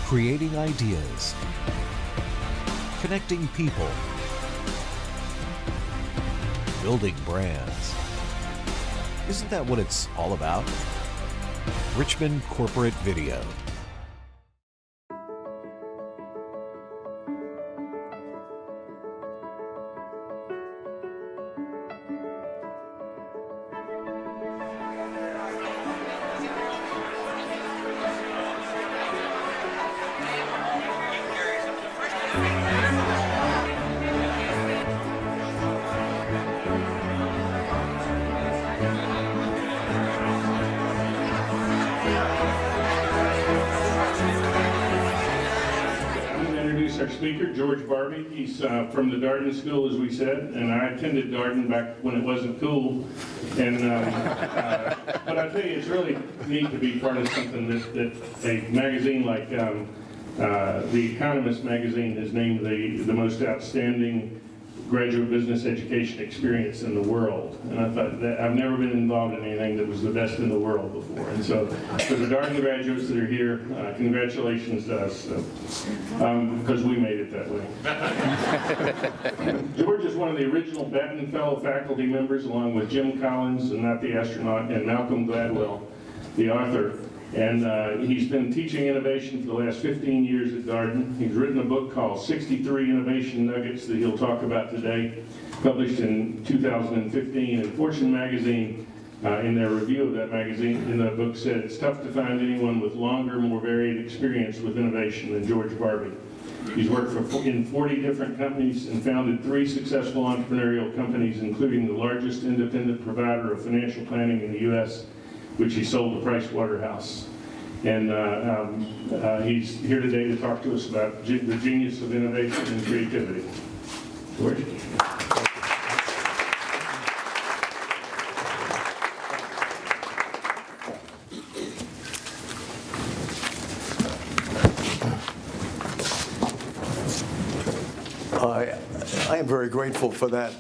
creating ideas, connecting people, building brands. Isn't that what it's all about? Richmond Corporate Video. Our speaker, George Barbee. He's from the Darden School, as we said, and I attended Darden back when it wasn't cool. And but I tell you, it's really neat to be part of something that a magazine like The Economist magazine has named the most outstanding graduate business education experience in the world. And I thought that I've never been involved in anything that was the best in the world before. And so for the Darden graduates that are here, congratulations to us, because we made it that way. George is one of the original Benton Fellow faculty members, along with Jim Collins, and Not the Astronaut, and Malcolm Gladwell, the author. And he's been teaching innovation for the last 15 years at Darden. He's written a book called 63 Innovation Nuggets that he'll talk about today, published in 2015. And Fortune magazine, in their review of that magazine, in the book said, it's tough to find anyone with longer, more varied experience with innovation than George Barbee. He's worked in 40 different companies and founded 3 successful entrepreneurial companies, including the largest independent provider of financial planning in the U.S., which he sold to Price Waterhouse. And he's here today to talk to us about the genius of innovation and creativity. George? I am very grateful for that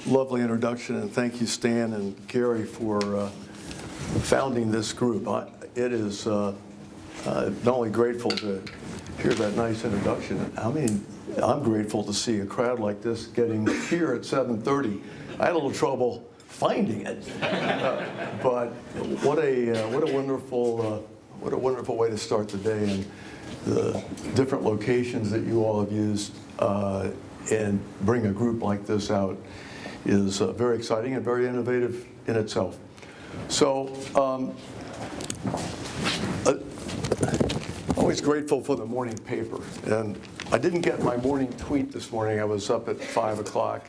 lovely introduction, and thank you, Stan and Gary, for founding this group. It is not only grateful to hear that nice introduction, I'm grateful to see a crowd like this getting here at 7:30. I had a little trouble finding it, but what a wonderful way to start the day, and the different locations that you all have used and bring a group like this out is very exciting and very innovative in itself. So, always grateful for the morning paper. And I didn't get my morning tweet this morning. I was up at 5 o'clock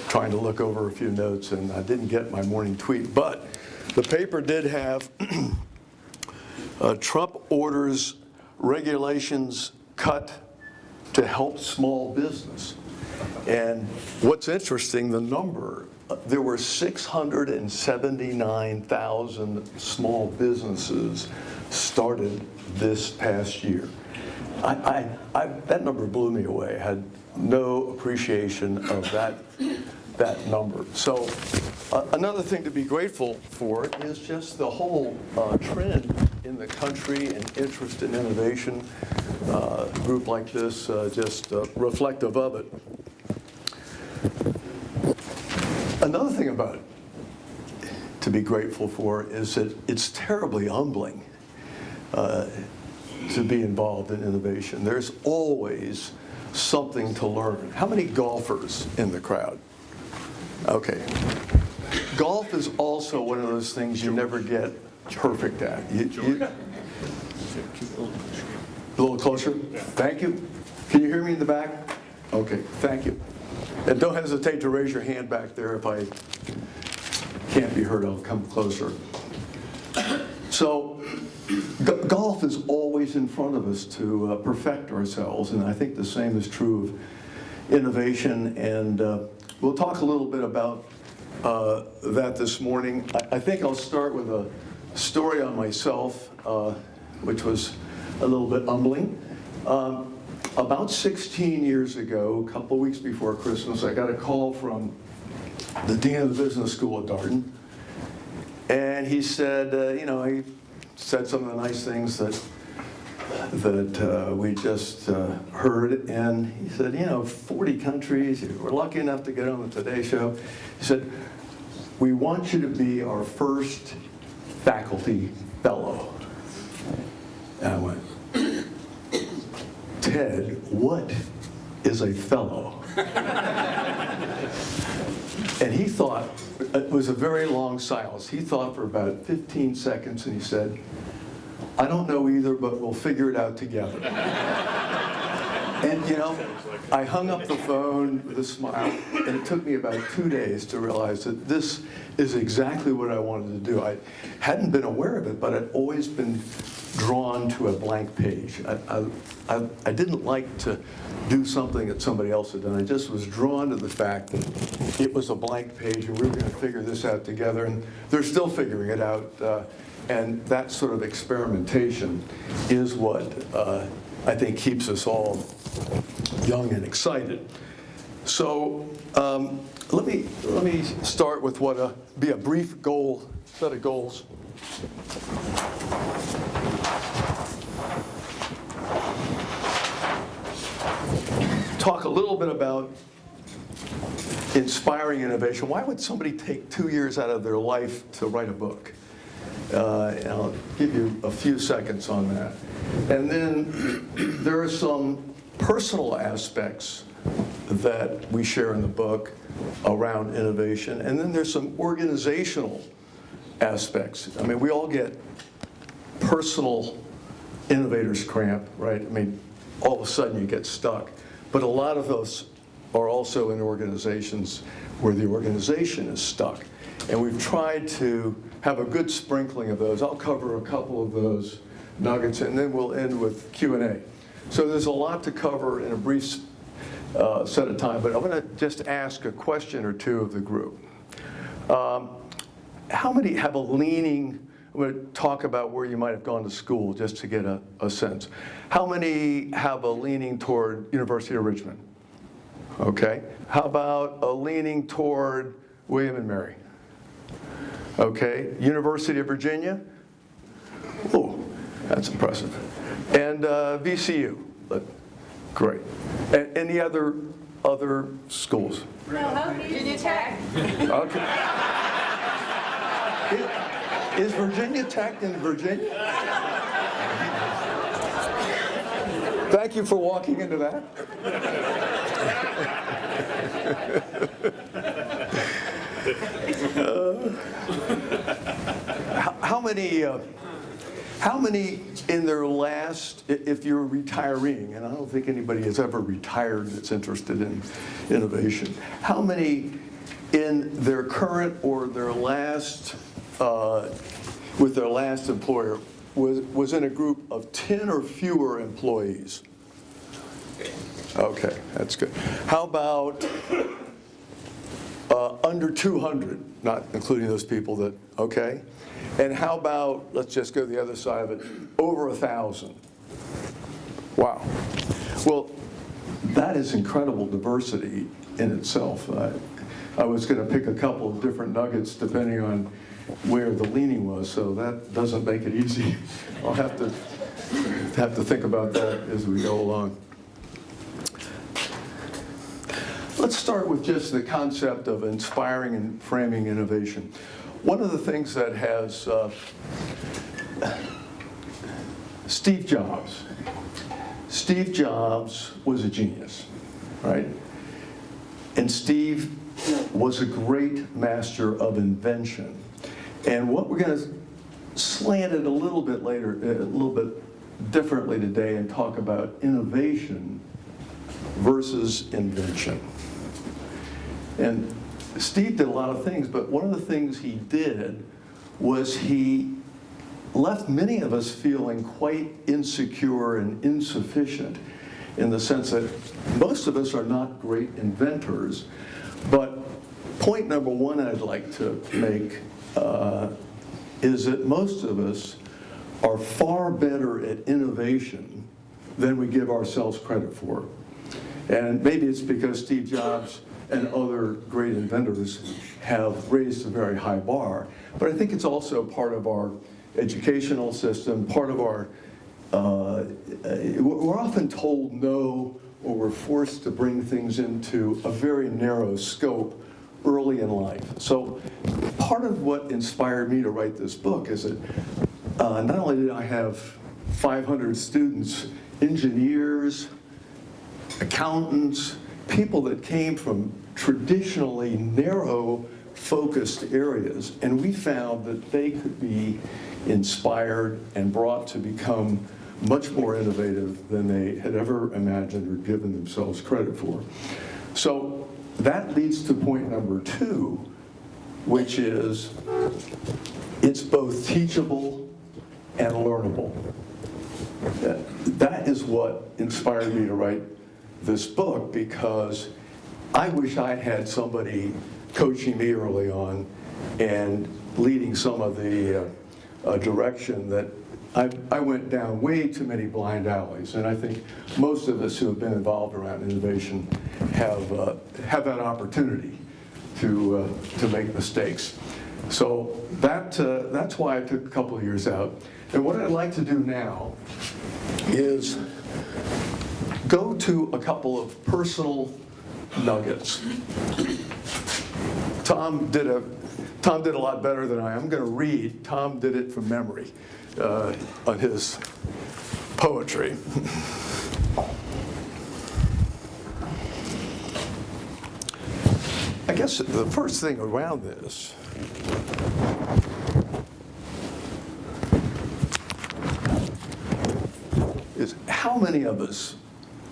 trying to look over a few notes, and I didn't get my morning tweet. But the paper did have Trump orders regulations cut to help small business. And what's interesting, the number, there were 679,000 small businesses started this past year. That number blew me away. I had no appreciation of that number. So another thing to be grateful for is just the whole trend in the country and interest in innovation. A group like this, just reflective of it. Another thing about it to be grateful for is that it's terribly humbling to be involved in innovation. There's always something to learn. How many golfers in the crowd? Okay. Golf is also one of those things you never get perfect at. A little closer? Thank you. Can you hear me in the back? Okay, thank you. And don't hesitate to raise your hand back there. If I can't be heard, I'll come closer. So golf is always in front of us to perfect ourselves, and I think the same is true of innovation, and we'll talk a little bit about that this morning. I think I'll start with a story on myself, which was a little bit humbling. About 16 years ago, a couple of weeks before Christmas, I got a call from the dean of the business school at Darden, and he said, he said some of the nice things that that we just heard, and he said, 40 countries, we're lucky enough to get on the Today Show. He said, we want you to be our first faculty fellow. And I went, Ted, what is a fellow? And he thought, it was a very long silence. He thought for about 15 seconds, and he said, I don't know either, but we'll figure it out together. And I hung up the phone with a smile, and it took me about 2 days to realize that this is exactly what I wanted to do. I hadn't been aware of it, but I'd always been drawn to a blank page. I didn't like to do something that somebody else had done. I just was drawn to the fact that it was a blank page, and we were going to figure this out together, and they're still figuring it out. And that sort of experimentation is what I think keeps us all young and excited. So let me start with what be a brief set of goals. Talk a little bit about inspiring innovation. Why would somebody take 2 years out of their life to write a book? And I'll give you a few seconds on that. And then there are some personal aspects that we share in the book around innovation. And then there's some organizational aspects. I mean, we all get personal innovator's cramp, right? I mean, all of a sudden you get stuck. But a lot of us are also in organizations where the organization is stuck. And we've tried to have a good sprinkling of those. I'll cover a couple of those nuggets, and then we'll end with Q&A. So there's a lot to cover in a brief set of time, but I'm going to just ask a question or two of the group. How many have a leaning? I'm going to talk about where you might have gone to school just to get a sense. How many have a leaning toward University of Richmond? Okay. How about a leaning toward William and Mary? Okay. University of Virginia? Oh, that's impressive. And VCU? Great. And any other schools? No, Virginia Tech. Okay. Is Virginia Tech in Virginia? Thank you for walking into that. How many in their last, if you're retiring, and I don't think anybody has ever retired that's interested in innovation, how many in their current or their last, with their last employer, was in a group of 10 or fewer employees? Okay, that's good. How about under 200, not including those people that, okay? And how about, let's just go the other side of it, over 1,000? Wow. Well, that is incredible diversity in itself. I was going to pick a couple of different nuggets depending on where the leaning was, so that doesn't make it easy. I'll have to think about that as we go along. Let's start with just the concept of inspiring and framing innovation. One of the things that has Steve Jobs was a genius, right? And Steve was a great master of invention. And what we're going to slant it a little bit later, a little bit differently today, and talk about innovation versus invention. And Steve did a lot of things, but one of the things he did was he left many of us feeling quite insecure and insufficient, in the sense that most of us are not great inventors. But point number one I'd like to make is that most of us are far better at innovation than we give ourselves credit for. And maybe it's because Steve Jobs and other great inventors have raised a very high bar, but I think it's also part of our educational system, part of our we're often told no, or we're forced to bring things into a very narrow scope early in life. So part of what inspired me to write this book is that not only did I have 500 students, engineers, accountants, people that came from traditionally narrow focused areas, and we found that they could be inspired and brought to become much more innovative than they had ever imagined or given themselves credit for. So that leads to point number 2, which is it's both teachable and learnable. That is what inspired me to write this book, because I wish I had somebody coaching me early on and leading some of the direction that I went down way too many blind alleys, and I think most of us who have been involved around innovation have that opportunity to make mistakes. So that's why I took a couple of years out. And what I'd like to do now is go to a couple of personal nuggets. Tom did a lot better than I am. I'm going to read. Tom did it from memory on his poetry. I guess the first thing around this is how many of us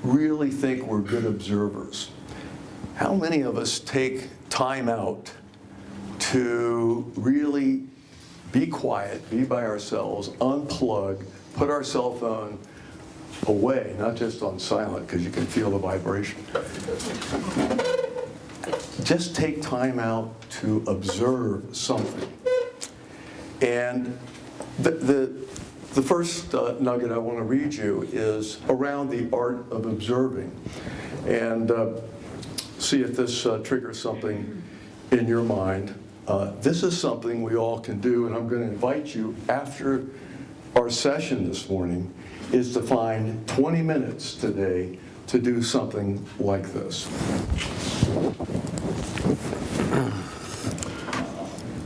really think we're good observers? How many of us take time out to really be quiet, be by ourselves, unplug, put our cell phone away, not just on silent because you can feel the vibration. Just take time out to observe something. And the first nugget I want to read you is around the art of observing. And see if this triggers something in your mind. This is something we all can do, and I'm going to invite you after our session this morning is to find 20 minutes today to do something like this.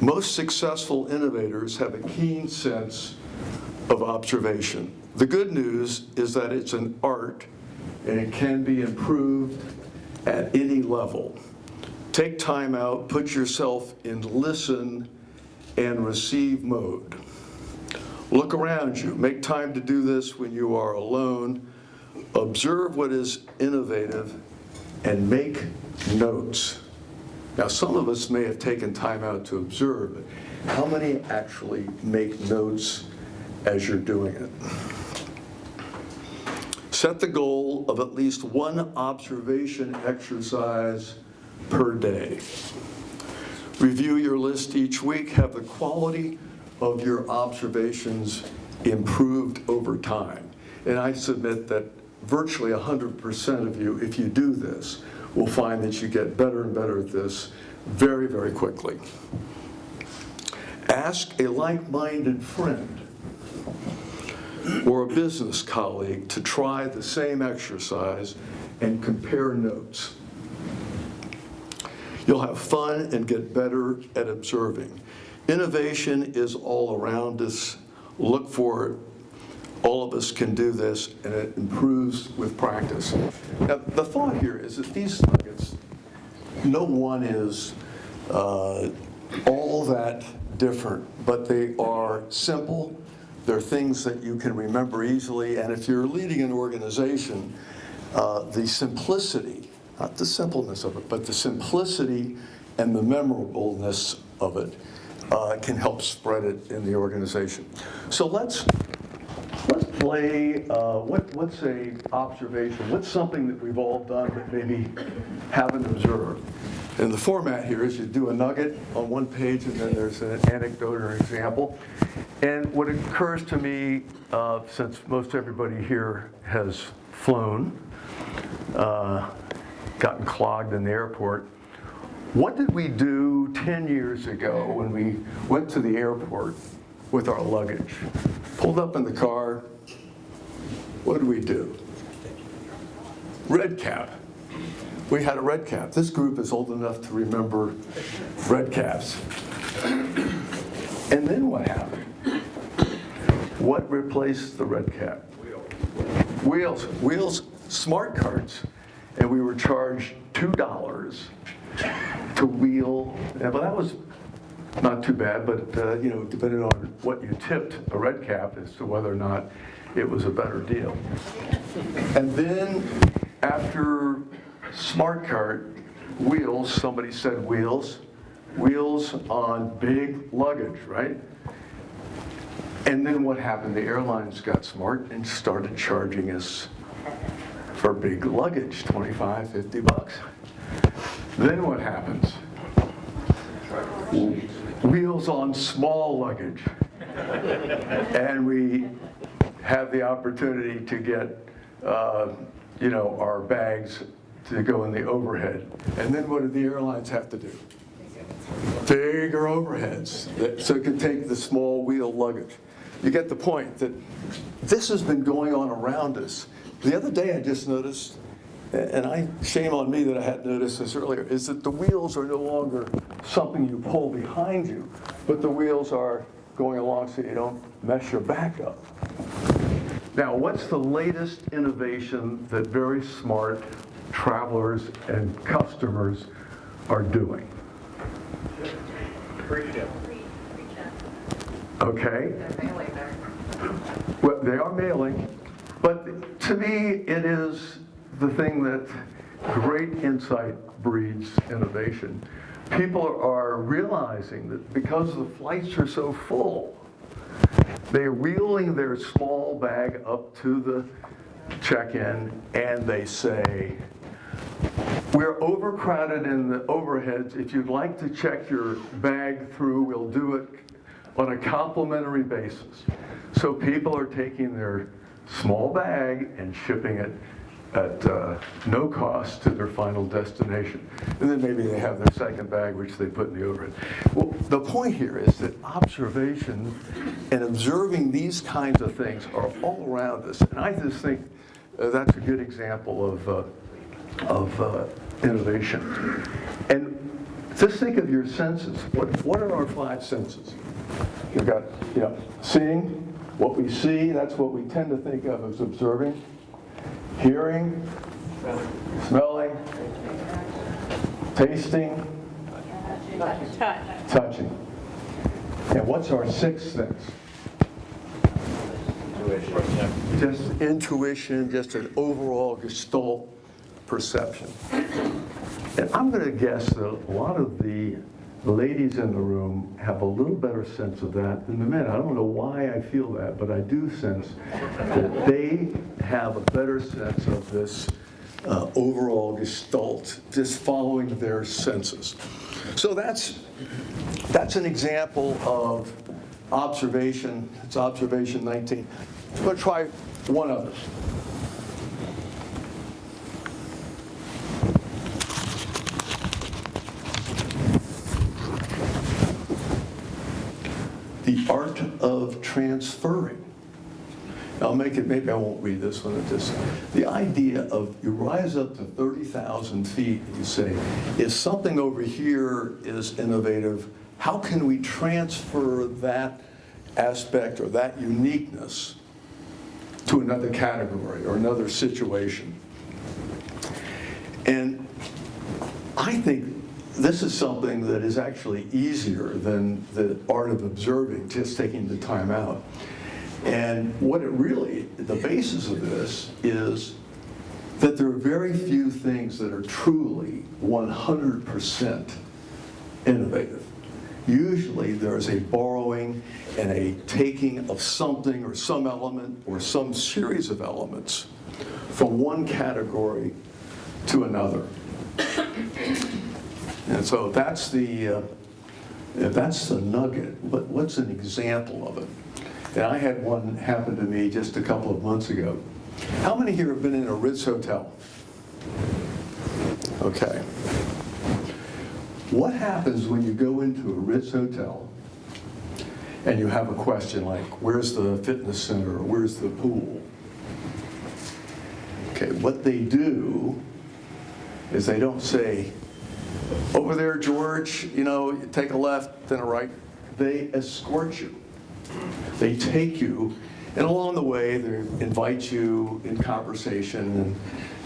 Most successful innovators have a keen sense of observation. The good news is that it's an art and it can be improved at any level. Take time out, put yourself in listen and receive mode. Look around you. Make time to do this when you are alone. Observe what is innovative and make notes. Now, some of us may have taken time out to observe, but how many actually make notes as you're doing it? Set the goal of at least one observation exercise per day. Review your list each week. Have the quality of your observations improved over time. And I submit that virtually 100% of you, if you do this, will find that you get better and better at this very, very quickly. Ask a like-minded friend or a business colleague to try the same exercise and compare notes. You'll have fun and get better at observing. Innovation is all around us. Look for it. All of us can do this, and it improves with practice. Now, the thought here is that these nuggets, no one is all that different, but they are simple. They're things that you can remember easily, and if you're leading an organization, the simplicity, not the simpleness of it, but the simplicity and the memorableness of it can help spread it in the organization. So let's play, what's a observation? What's something that we've all done but maybe haven't observed? And the format here is you do a nugget on one page and then there's an anecdote or an example. And what occurs to me, since most everybody here has flown, gotten clogged in the airport, what did we do 10 years ago when we went to the airport with our luggage? Pulled up in the car, what did we do? Red cap. We had a red cap. This group is old enough to remember red caps. And then what happened? What replaced the red cap? Wheels. Wheels, smart carts. And we were charged $2 to wheel. But that was not too bad, but depending on what you tipped a red cap as to whether or not it was a better deal. And then after smart cart, wheels, somebody said wheels on big luggage, right? And then what happened? The airlines got smart and started charging us for big luggage, 25, 50 bucks. Then what happens? Wheels on small luggage. And we have the opportunity to get, our bags to go in the overhead. And then what did the airlines have to do? Bigger overheads, so it could take the small wheel luggage. You get the point that this has been going on around us. The other day I just noticed, and shame on me that I hadn't noticed this earlier, is that the wheels are no longer something you pull behind you, but the wheels are going along so you don't mess your back up. Now, what's the latest innovation that very smart travelers and customers are doing? Okay. Well, they are mailing, but to me, it is the thing that great insight breeds innovation. People are realizing that because the flights are so full, they're wheeling their small bag up to the check-in and they say, we're overcrowded in the overheads. If you'd like to check your bag through, we'll do it on a complimentary basis. So people are taking their small bag and shipping it at no cost to their final destination. And then maybe they have their second bag, which they put in the overhead. Well, the point here is that observation and observing these kinds of things are all around us. And I just think that's a good example of innovation. And just think of your senses. What are our 5 senses? We've got, seeing, what we see, that's what we tend to think of as observing. Hearing, smelling, tasting, touching. And what's our 6th sense? Intuition. Just intuition, just an overall gestalt perception. And I'm going to guess that a lot of the ladies in the room have a little better sense of that than the men. I don't know why I feel that, but I do sense that they have a better sense of this overall gestalt, just following their senses. So that's an example of observation. It's observation 19. I'm going to try one other. The art of transferring. I'll make it, maybe I won't read this one, the idea of you rise up to 30,000 feet and you say, if something over here is innovative, how can we transfer that aspect or that uniqueness to another category or another situation? And I think this is something that is actually easier than the art of observing, just taking the time out. And what it really, the basis of this is that there are very few things that are truly 100% innovative. Usually there's a borrowing and a taking of something or some element or some series of elements from one category to another. And so that's the nugget. But what's an example of it? And I had one happen to me just a couple of months ago. How many here have been in a Ritz hotel? Okay. What happens when you go into a Ritz hotel and you have a question like, where's the fitness center or where's the pool? Okay, what they do is they don't say, over there, George, you know, take a left, then a right. They escort you. They take you, and along the way, they invite you in conversation,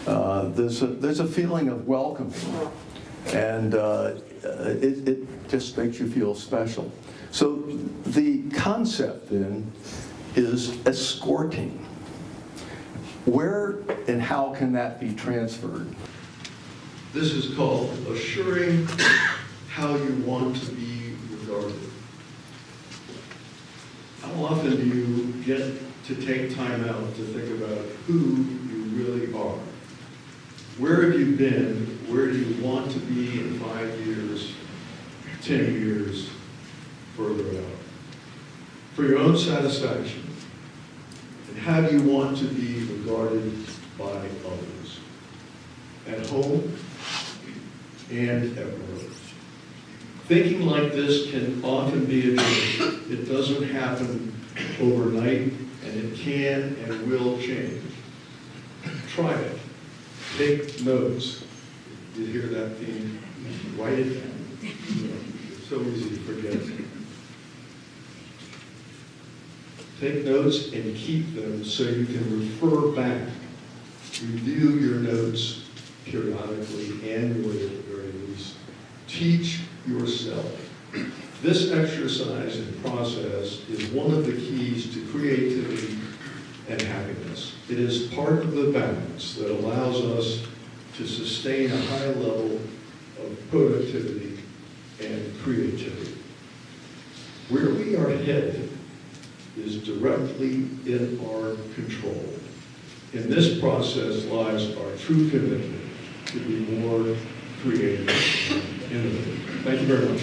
and there's a feeling of welcoming, and it just makes you feel special. So the concept then is escorting. Where and how can that be transferred? This is called assuring how you want to be regarded. How often do you get to take time out to think about who you really are? Where have you been? Where do you want to be in 5 years, 10 years, further out? For your own satisfaction. And how do you want to be regarded by others? At home and at work. Thinking like this can often be a journey. It doesn't happen overnight, and it can and will change. Try it. Take notes. Did you hear that theme? Write it down. It's so easy to forget. Take notes and keep them so you can refer back. Review your notes periodically, annually at the very least. Teach yourself. This exercise and process is one of the keys to creativity and happiness. It is part of the balance that allows us to sustain a high level of productivity and creativity. Where we are headed is directly in our control. In this process lies our true commitment to be more creative and innovative. Thank you very much.